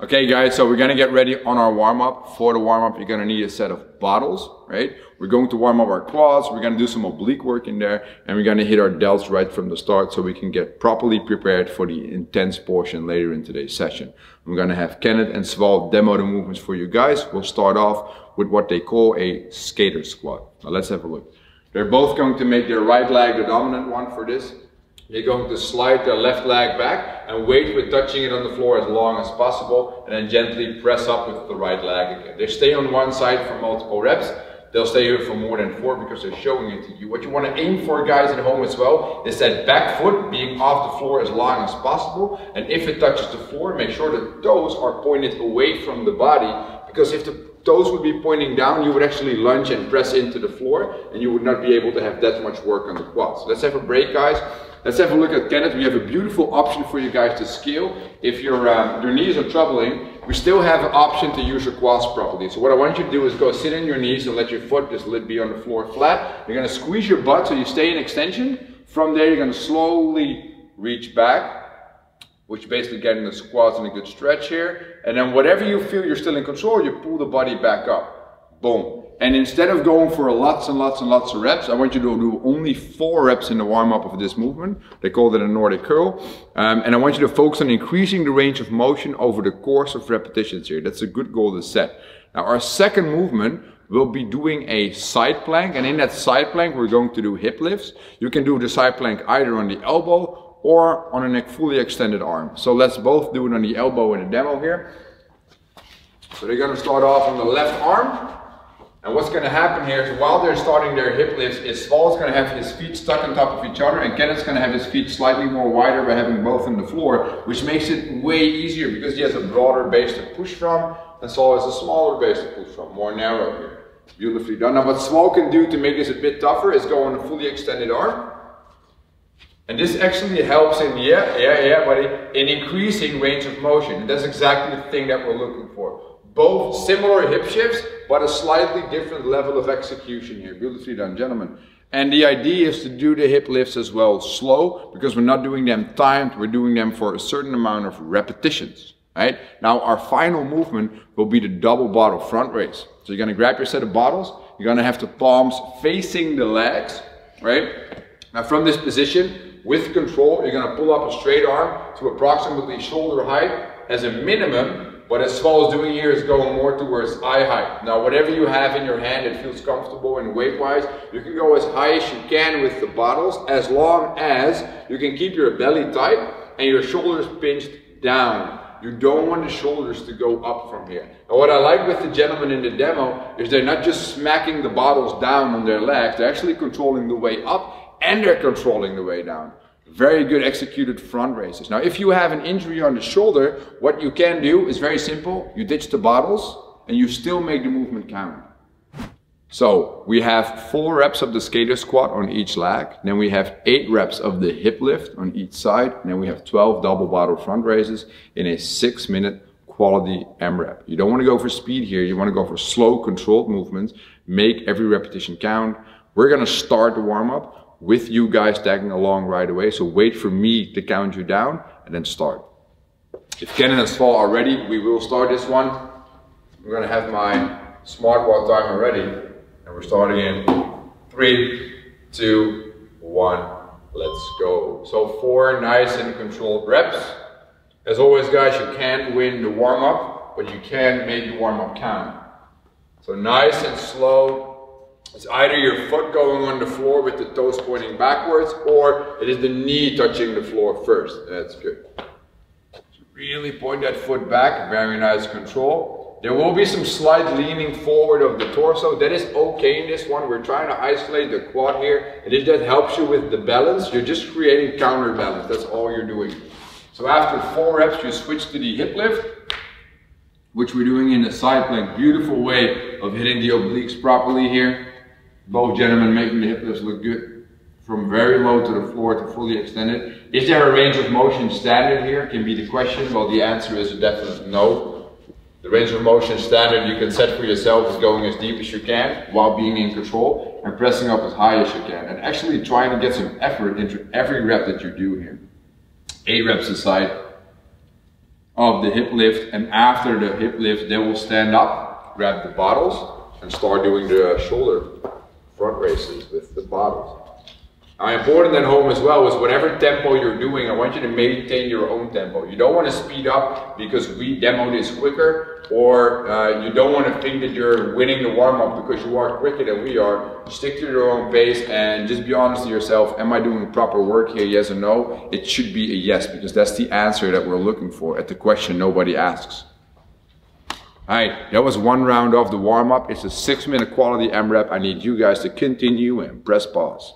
Okay guys, so we're gonna get ready on our warm-up. For the warm-up, you're gonna need a set of bottles, right? We're going to warm up our quads, we're gonna do some oblique work in there, and we're gonna hit our delts right from the start so we can get properly prepared for the intense portion later in today's session. I'm gonna have Kenneth and Sval demo the movements for you guys. We'll start off with what they call a skater squat. Now let's have a look. They're both going to make their right leg the dominant one for this. They're going to slide their left leg back and wait with touching it on the floor as long as possible, and then gently press up with the right leg again. They stay on one side for multiple reps. They'll stay here for more than 4 because they're showing it to you. What you want to aim for, guys, at home as well is that back foot being off the floor as long as possible. And if it touches the floor, make sure the toes are pointed away from the body, because if the toes would be pointing down, you would actually lunge and press into the floor and you would not be able to have that much work on the quads. So let's have a break, guys. Let's have a look at Kenneth. We have a beautiful option for you guys to scale. If your knees are troubling, we still have an option to use your quads properly. So what I want you to do is go sit on your knees and let your foot just be on the floor flat. You're going to squeeze your butt so you stay in extension. From there, you're going to slowly reach back, which basically getting the squats in a good stretch here. And then whatever you feel you're still in control, you pull the body back up. Boom. And instead of going for lots and lots and lots of reps, I want you to do only 4 reps in the warm-up of this movement. They call it a Nordic curl. And I want you to focus on increasing the range of motion over the course of repetitions here. That's a good goal to set. Now our second movement, we'll be doing a side plank. And in that side plank, we're going to do hip lifts. You can do the side plank either on the elbow or on a fully extended arm. So let's both do it on the elbow in the demo here. So they're going to start off on the left arm. And what's going to happen here is while they're starting their hip lifts, Sval's going to have his feet stuck on top of each other, and Kenneth's going to have his feet slightly more wider by having both on the floor, which makes it way easier because he has a broader base to push from, and Sval has a smaller base to push from, more narrow here. Beautifully done. Now what Sval can do to make this a bit tougher is go on a fully extended arm. And this actually helps in, buddy, in increasing range of motion. And that's exactly the thing that we're looking for. Both similar hip shifts, but a slightly different level of execution here. Beautifully done, gentlemen. And the idea is to do the hip lifts as well slow, because we're not doing them timed, we're doing them for a certain amount of repetitions. Right? Now our final movement will be the double bottle front raise. So you're going to grab your set of bottles, you're going to have the palms facing the legs, right? Now from this position, with control, you're going to pull up a straight arm to approximately shoulder height as a minimum. What Sval is doing here is going more towards eye height. Now whatever you have in your hand that feels comfortable and weight-wise, you can go as high as you can with the bottles, as long as you can keep your belly tight and your shoulders pinched down. You don't want the shoulders to go up from here. And what I like with the gentlemen in the demo is they're not just smacking the bottles down on their legs, they're actually controlling the way up and they're controlling the way down. Very good executed front raises. Now if you have an injury on the shoulder, what you can do is very simple. You ditch the bottles and you still make the movement count. So we have 4 reps of the skater squat on each leg. Then we have 8 reps of the hip lift on each side. And then we have 12 double bottle front raises in a 6-minute quality AMRAP. You don't want to go for speed here. You want to go for slow controlled movements. Make every repetition count. We're going to start the warm up with you guys tagging along right away. So wait for me to count you down and then start. If Kenneth and Sval are ready, we will start this one. I'm going to have my smartwatch timer ready. And we're starting in 3, 2, 1. Let's go. So 4 nice and controlled reps. As always, guys, you can't win the warm-up, but you can make the warm-up count. So nice and slow. It's either your foot going on the floor with the toes pointing backwards, or it is the knee touching the floor first. That's good. So really point that foot back, very nice control. There will be some slight leaning forward of the torso. That is okay in this one. We're trying to isolate the quad here. And if that helps you with the balance, you're just creating counterbalance. That's all you're doing. So after 4 reps, you switch to the hip lift, which we're doing in the side plank. Beautiful way of hitting the obliques properly here. Both gentlemen making the hip lifts look good. From very low to the floor to fully extended. Is there a range of motion standard here? Can be the question. Well, the answer is a definite no. The range of motion standard you can set for yourself is going as deep as you can while being in control and pressing up as high as you can. And actually trying to get some effort into every rep that you do here. 8 reps aside. of the hip lift, and after the hip lift they will stand up, grab the bottles and start doing the shoulder front raises with the bottles. Now, important at home as well is whatever tempo you're doing, I want you to maintain your own tempo. You don't want to speed up because we demo this quicker, or you don't want to think that you're winning the warm-up because you are quicker than we are. Stick to your own pace and just be honest to yourself. Am I doing proper work here, yes or no? It should be a yes, because that's the answer that we're looking for at the question nobody asks. Alright, that was one round of the warm-up. It's a 6-minute quality AMRAP. I need you guys to continue and press pause.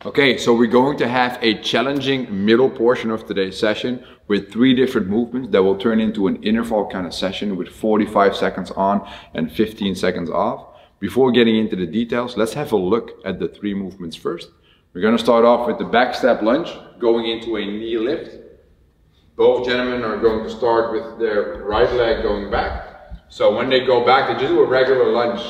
Okay, so we're going to have a challenging middle portion of today's session with 3 different movements that will turn into an interval kind of session with 45 seconds on and 15 seconds off. Before getting into the details, let's have a look at the 3 movements first. We're going to start off with the back step lunge, going into a knee lift. Both gentlemen are going to start with their right leg going back. So when they go back, they just do a regular lunge.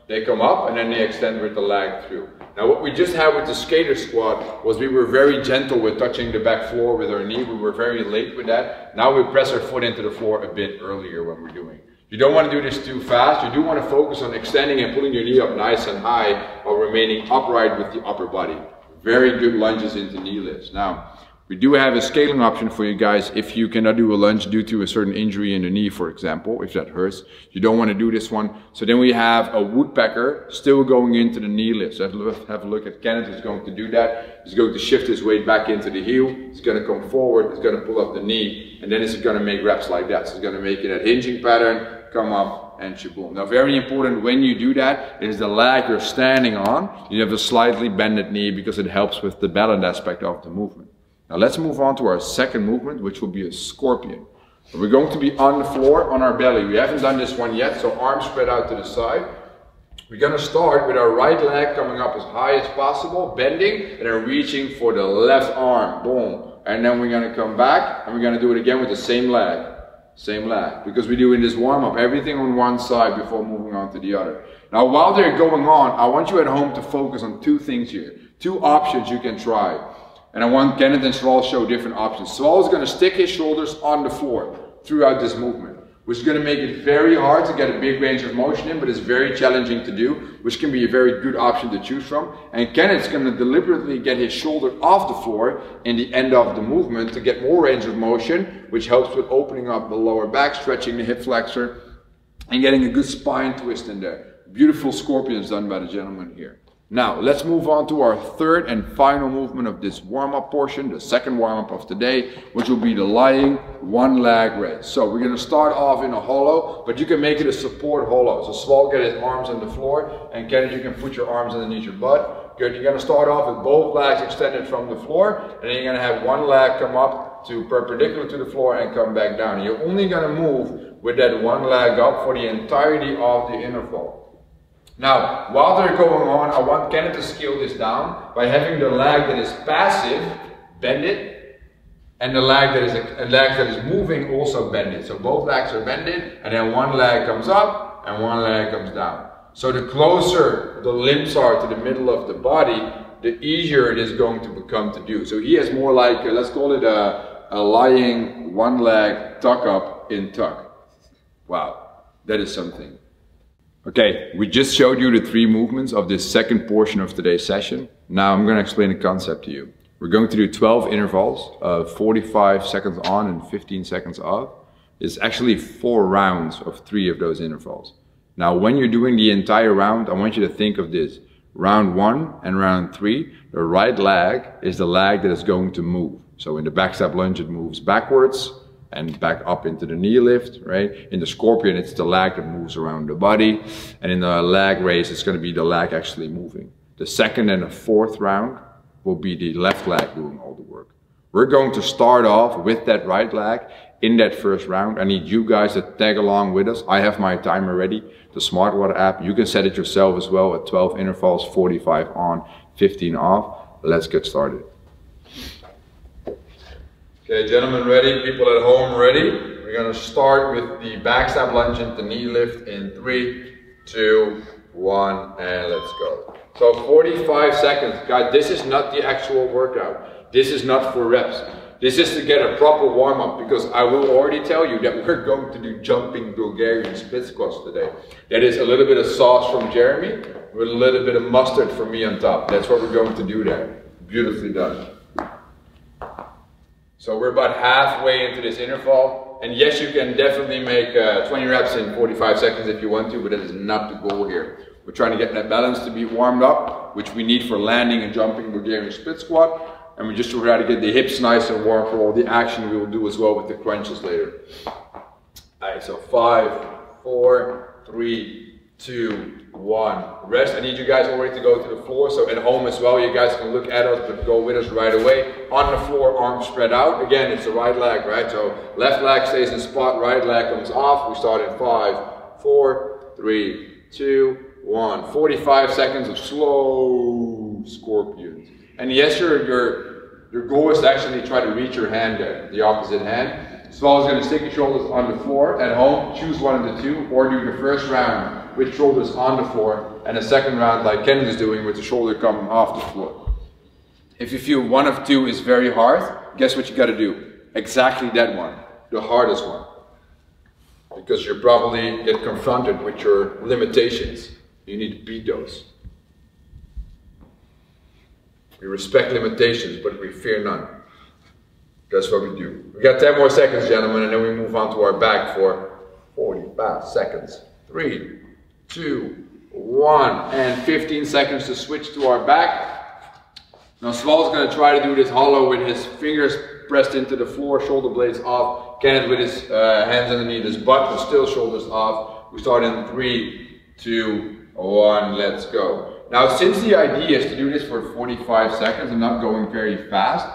They come up and then they extend with the leg through. Now what we just had with the skater squat was we were very gentle with touching the back floor with our knee. We were very late with that. Now we press our foot into the floor a bit earlier when we're doing. You don't want to do this too fast. You do want to focus on extending and pulling your knee up nice and high while remaining upright with the upper body. Very good lunges into knee lifts. Now, we do have a scaling option for you guys if you cannot do a lunge due to a certain injury in the knee, for example, if that hurts. You don't want to do this one. So then we have a woodpecker still going into the knee lift. So have a look at Kenneth. He's going to do that. He's going to shift his weight back into the heel. He's going to come forward. He's going to pull up the knee. And then he's going to make reps like that. So he's going to make it a hinging pattern, come up and shaboom. Now very important when you do that is the leg you're standing on. You have a slightly bended knee because it helps with the balance aspect of the movement. Now let's move on to our second movement, which will be a scorpion. We're going to be on the floor on our belly. We haven't done this one yet, so arms spread out to the side. We're going to start with our right leg coming up as high as possible, bending, and then reaching for the left arm. Boom. And then we're going to come back, and we're going to do it again with the same leg. Same leg. Because we do in this warm-up everything on one side before moving on to the other. Now while they're going on, I want you at home to focus on 2 things here. 2 options you can try. And I want Kenneth and Sval to show different options. Sval is going to stick his shoulders on the floor throughout this movement, which is going to make it very hard to get a big range of motion in, but it's very challenging to do, which can be a very good option to choose from. And Kenneth's going to deliberately get his shoulder off the floor in the end of the movement to get more range of motion, which helps with opening up the lower back, stretching the hip flexor, and getting a good spine twist in there. Beautiful scorpions done by the gentleman here. Now, let's move on to our third and final movement of this warm-up portion, the second warm-up of today, which will be the lying one leg raise. So we're going to start off in a hollow, but you can make it a support hollow. So Sval, get his arms on the floor, and Kenneth, you can put your arms underneath your butt. Good, you're going to start off with both legs extended from the floor, and then you're going to have one leg come up to perpendicular to the floor and come back down. You're only going to move with that one leg up for the entirety of the interval. Now, while they're going on, I want Kenneth to scale this down by having the leg that is passive, bend it, and the leg that is moving also bend it. So both legs are bended, and then one leg comes up and one leg comes down. So the closer the limbs are to the middle of the body, the easier it is going to become to do. So he has more like, let's call it a lying one leg tuck up in tuck. Wow, that is something. Okay, we just showed you the 3 movements of this second portion of today's session. Now I'm going to explain the concept to you. We're going to do 12 intervals of 45 seconds on and 15 seconds off. It's actually 4 rounds of 3 of those intervals. Now when you're doing the entire round, I want you to think of this. Round 1 and round 3, the right leg is the leg that is going to move. So in the back step lunge it moves backwards and back up into the knee lift, right? In the scorpion, it's the leg that moves around the body. And in the leg raise, it's going to be the leg actually moving. The second and the fourth round will be the left leg doing all the work. We're going to start off with that right leg in that first round. I need you guys to tag along with us. I have my timer ready, the Smartwater app. You can set it yourself as well at 12 intervals, 45 on, 15 off. Let's get started. Okay, gentlemen ready, people at home ready? We're going to start with the back step lunge into knee lift in 3, 2, 1, and let's go. So 45 seconds. Guys, this is not the actual workout. This is not for reps. This is to get a proper warm-up, because I will already tell you that we're going to do jumping Bulgarian split squats today. That is a little bit of sauce from Jeremy with a little bit of mustard from me on top. That's what we're going to do there. Beautifully done. So we're about halfway into this interval. And yes, you can definitely make 20 reps in 45 seconds if you want to, but that is not the goal here. We're trying to get that balance to be warmed up, which we need for landing and jumping Bulgarian split squat. And we just try to get the hips nice and warm for all the action we will do as well with the crunches later. Alright, so 5, 4, 3, 2, 1. Rest. I need you guys already to go to the floor. So at home as well, you guys can look at us, but go with us right away. On the floor, arms spread out. Again, it's the right leg, right? So left leg stays in spot, right leg comes off. We start in 5, 4, 3, 2, 1. 45 seconds of slow scorpions. And yes, your goal is to actually try to reach your hand there, the opposite hand. So I was going to stick your shoulders on the floor. At home, choose one of the two, or do the first round with shoulders on the floor, and the second round like Kenneth is doing with the shoulder coming off the floor. If you feel one of two is very hard, guess what you got to do? Exactly that one, the hardest one. Because you probably get confronted with your limitations. You need to beat those. We respect limitations, but we fear none. That's what we do. We got 10 more seconds, gentlemen, and then we move on to our back for 45 seconds. 3, 2, 1, and 15 seconds to switch to our back. Now Sval's going to try to do this hollow with his fingers pressed into the floor, shoulder blades off. Kenneth with his hands underneath his butt, but still shoulders off. We start in 3, 2, 1, let's go. Now, since the idea is to do this for 45 seconds and not going very fast,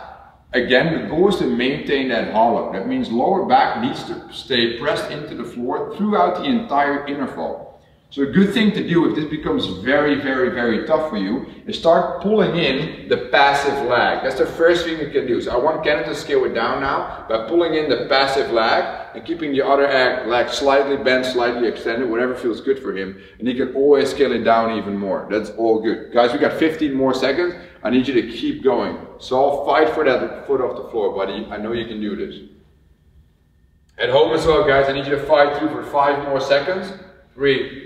again, the goal is to maintain that hollow. That means lower back needs to stay pressed into the floor throughout the entire interval. So a good thing to do if this becomes very, very, very tough for you is start pulling in the passive lag. That's the first thing you can do. So I want Kenneth to scale it down now by pulling in the passive lag and keeping the other leg slightly bent, slightly extended, whatever feels good for him. And he can always scale it down even more. That's all good. Guys, we got 15 more seconds. I need you to keep going. So I'll fight for that foot off the floor, buddy. I know you can do this. At home as well, guys, I need you to fight through for 5 more seconds. 3,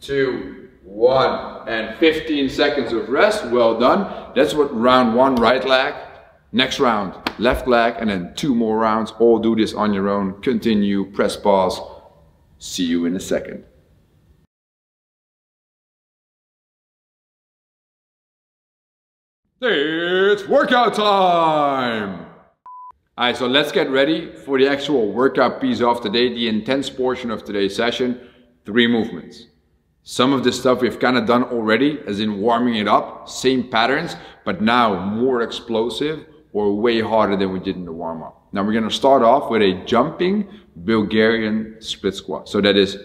2, 1, and 15 seconds of rest. Well done. That's what round 1, right leg. Next round, left leg, and then 2 more rounds. All do this on your own. Continue, press pause. See you in a second. It's workout time! Alright, so let's get ready for the actual workout piece of today, the intense portion of today's session. 3 movements. Some of this stuff we've kind of done already, as in warming it up, same patterns, but now more explosive or way harder than we did in the warm-up. Now we're going to start off with a jumping Bulgarian split squat. So that is a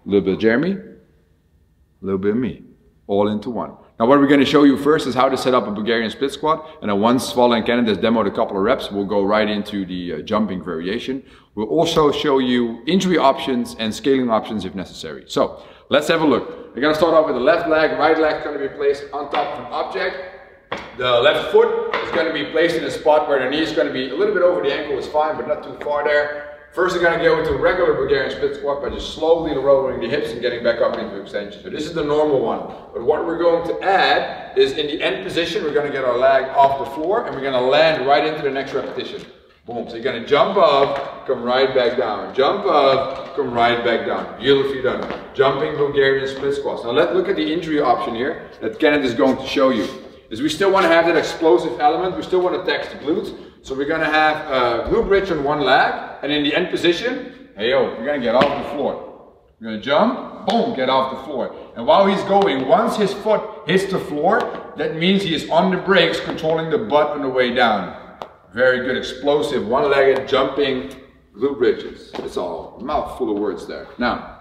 little bit of Jeremy, a little bit of me, all into one. Now what we're going to show you first is how to set up a Bulgarian split squat, and then once Sval and Kenneth has demoed a couple of reps, we'll go right into the jumping variation. We'll also show you injury options and scaling options if necessary. So let's have a look. We're going to start off with the left leg. Right leg is going to be placed on top of an object. The left foot is going to be placed in a spot where the knee is going to be a little bit over the ankle, is fine, but not too far there. First, we're going to go into a regular Bulgarian split squat by just slowly lowering the hips and getting back up into extension. So this is the normal one. But what we're going to add is in the end position, we're going to get our leg off the floor and we're going to land right into the next repetition. Boom. So you're going to jump up, come right back down. Jump up, come right back down. Beautifully done. Jumping Bulgarian split squats. Now let's look at the injury option here that Kenneth is going to show you. Is we still want to have that explosive element. We still want to tax the glutes. So we're going to have a glute bridge on one leg. And in the end position, hey yo, you're going to get off the floor. You're going to jump, boom, get off the floor. And while he's going, once his foot hits the floor, that means he is on the brakes, controlling the butt on the way down. Very good, explosive, one-legged jumping glute bridges. It's all a mouthful of words there. Now,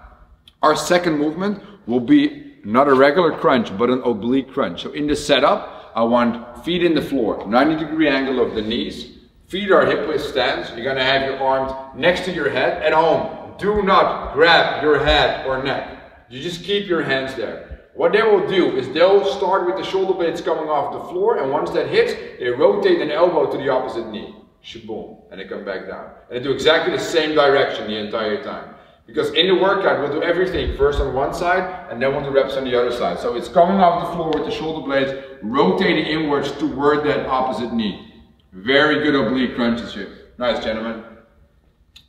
our second movement will be not a regular crunch, but an oblique crunch. So in the setup, I want feet in the floor, 90-degree angle of the knees. Feet are hip width stance. You're going to have your arms next to your head. At home, do not grab your head or neck. You just keep your hands there. What they will do is they'll start with the shoulder blades coming off the floor, and once that hits, they rotate an elbow to the opposite knee. Shaboom, and they come back down. And they do exactly the same direction the entire time. Because in the workout, we'll do everything first on one side, and then we'll do reps on the other side. So it's coming off the floor with the shoulder blades, rotating inwards toward that opposite knee. Very good oblique crunches here. Nice, gentlemen.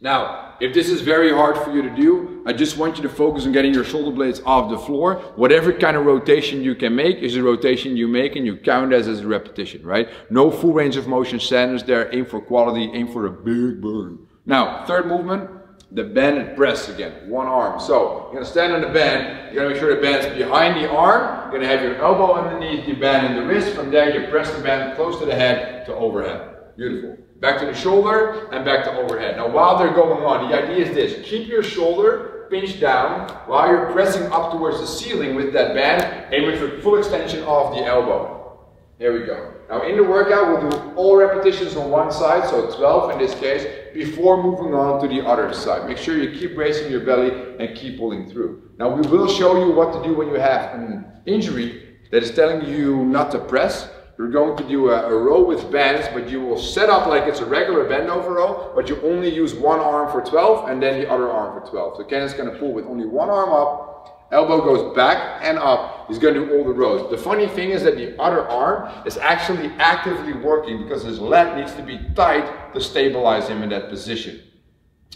Now, if this is very hard for you to do, I just want you to focus on getting your shoulder blades off the floor. Whatever kind of rotation you can make is the rotation you make, and you count as a repetition, right? No full range of motion standards there. Aim for quality, aim for a big burn. Now, third movement, the bend and press again, one arm. So, you're gonna stand on the bend, you're gonna make sure the band's behind the arm, you're gonna have your elbow underneath the band in the wrist, from there you press the band close to the head to overhead. Beautiful. Back to the shoulder and back to overhead. Now while they're going on, the idea is this, keep your shoulder pinched down while you're pressing up towards the ceiling with that band, aiming for full extension of the elbow. There we go. Now in the workout, we'll do all repetitions on one side, so 12 in this case, before moving on to the other side. Make sure you keep bracing your belly and keep pulling through. Now we will show you what to do when you have an injury that is telling you not to press. You're going to do a row with bands, but you will set up like it's a regular bend over row, but you only use one arm for 12 and then the other arm for 12. So Ken is going to pull with only one arm up, elbow goes back and up. He's going to do all the rows. The funny thing is that the other arm is actually actively working because his lat needs to be tight to stabilize him in that position.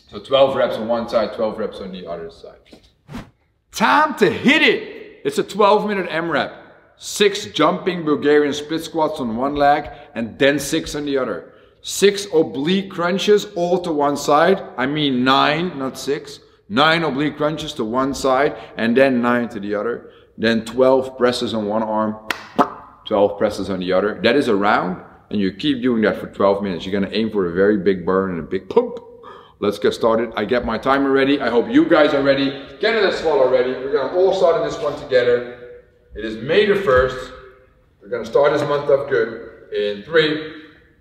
So 12 reps on one side, 12 reps on the other side. Time to hit it! It's a 12-minute AMRAP. 6 jumping Bulgarian split squats on one leg and then 6 on the other. 6 oblique crunches all to one side. I mean 9, not 6. 9 oblique crunches to one side and then 9 to the other. Then 12 presses on one arm, 12 presses on the other. That is a round, and you keep doing that for 12 minutes. You're going to aim for a very big burn and a big pump. Let's get started. I get my timer ready. I hope you guys are ready. Canada's swallow ready. We're going to all start in this one together. It is May the 1st. We're going to start this month off good. In 3,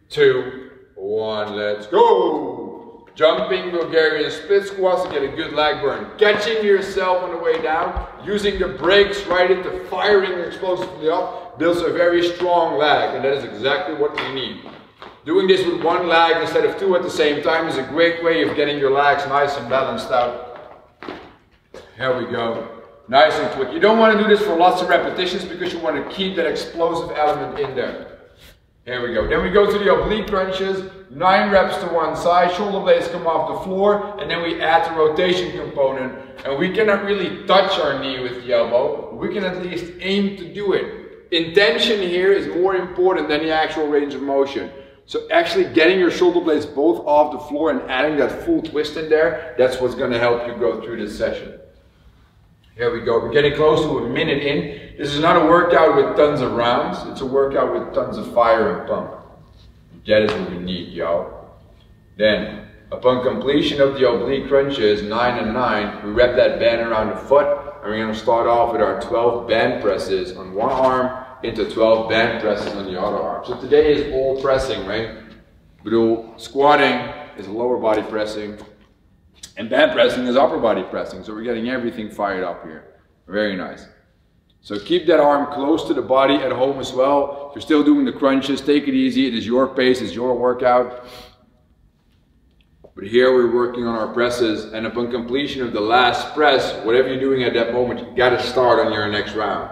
2, 1, let's go. Jumping Bulgarian split squats to get a good leg burn. Catching yourself on the way down. Using the brakes right into firing explosively up. Builds a very strong leg, and that is exactly what we need. Doing this with one leg instead of 2 at the same time is a great way of getting your legs nice and balanced out. Here we go. Nice and quick. You don't want to do this for lots of repetitions because you want to keep that explosive element in there. Here we go. Then we go to the oblique crunches. 9 reps to one side. Shoulder blades come off the floor. And then we add the rotation component. And we cannot really touch our knee with the elbow. But we can at least aim to do it. Intention here is more important than the actual range of motion. So actually getting your shoulder blades both off the floor and adding that full twist in there, that's what's going to help you go through this session. Here we go, we're getting close to a minute in. This is not a workout with tons of rounds, it's a workout with tons of fire and pump. That is what we need, yo. Then, upon completion of the oblique crunches, 9 and 9, we wrap that band around the foot, and we're going to start off with our 12 band presses on one arm, into 12 band presses on the other arm. So today is all pressing, right? We do squatting is lower body pressing, and band pressing is upper body pressing, so we're getting everything fired up here. Very nice. So keep that arm close to the body at home as well. If you're still doing the crunches, take it easy. It is your pace, it's your workout. But here we're working on our presses, and upon completion of the last press, whatever you're doing at that moment, you gotta start on your next round.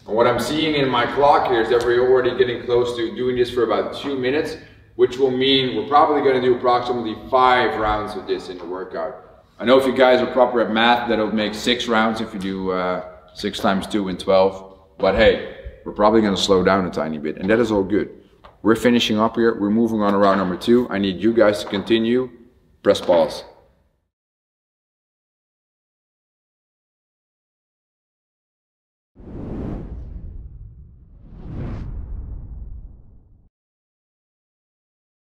And what I'm seeing in my clock here is that we're already getting close to doing this for about 2 minutes. Which will mean we're probably going to do approximately 5 rounds of this in the workout. I know if you guys are proper at math, that'll make 6 rounds if you do 6 times 2 and 12. But hey, we're probably going to slow down a tiny bit, and that is all good. We're finishing up here. We're moving on to round number 2. I need you guys to continue. Press pause.